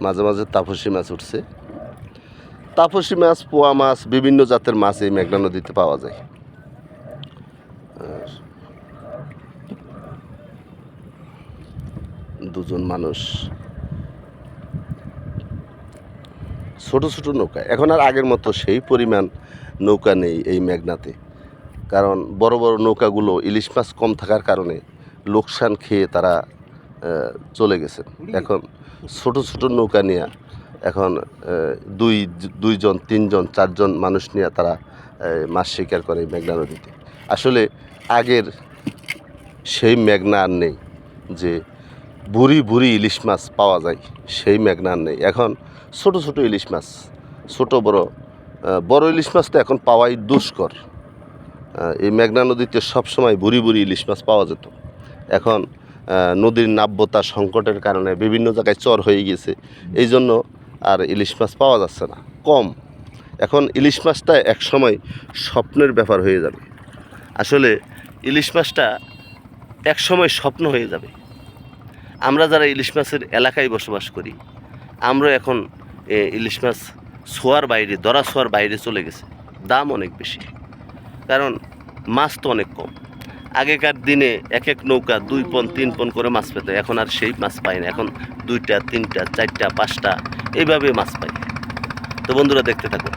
মাঝে মাঝে তাপসী মাছ উঠছে। তাপসী মাছ, পোয়া মাছ, বিভিন্ন জাতের মাছ এই মেঘনা নদীতে পাওয়া যায়। আর দুজন মানুষ ছোট ছোট নৌকা, এখন আর আগের মতো সেই পরিমাণ নৌকা নেই এই মেঘনাতে। কারণ বড় বড় নৌকাগুলো ইলিশ মাছ কম থাকার কারণে লোকসান খেয়ে তারা চলে গেছে। এখন ছোট ছোট নৌকা নিয়ে এখন দুইজন, তিনজন, চারজন মানুষ নিয়ে তারা মাছ শিকার করে এই মেঘনা নদীতে। আসলে আগের সেই মেঘনা আর নেই যে বুড়ি বুড়ি ইলিশ মাছ পাওয়া যায়, সেই মেঘনা আর নেই। এখন ছোট ছোট ইলিশ মাছ, ছোট বড় বড় ইলিশ মাছ তো এখন পাওয়াই দুষ্কর। এই মেঘনা নদীতে সবসময় বুড়ি বুড়ি ইলিশ মাছ পাওয়া যেত। এখন নদীর নাব্যতা সংকটের কারণে বিভিন্ন জায়গায় চর হয়ে গেছে, এই জন্য আর ইলিশ মাছ পাওয়া যাচ্ছে না, কম। এখন ইলিশ মাছটা একসময় স্বপ্নের ব্যাপার হয়ে যাবে। আসলে ইলিশ মাছটা একসময় স্বপ্ন হয়ে যাবে। আমরা যারা ইলিশ মাছের এলাকায় বসবাস করি, আমরা এখন ইলিশ মাছ ছোঁয়ার বাইরে, ধরা ছোঁয়ার বাইরে চলে গেছে। দাম অনেক বেশি, কারণ মাছ তো অনেক কম। আগেকার দিনে এক এক নৌকা 2 পণ 3 পণ করে মাছ পেত, এখন আর সেই মাছ পাই না। এখন 2টা 3টা 4টা 5টা এইভাবে মাছ পাই। তো বন্ধুরা দেখতে থাকুন।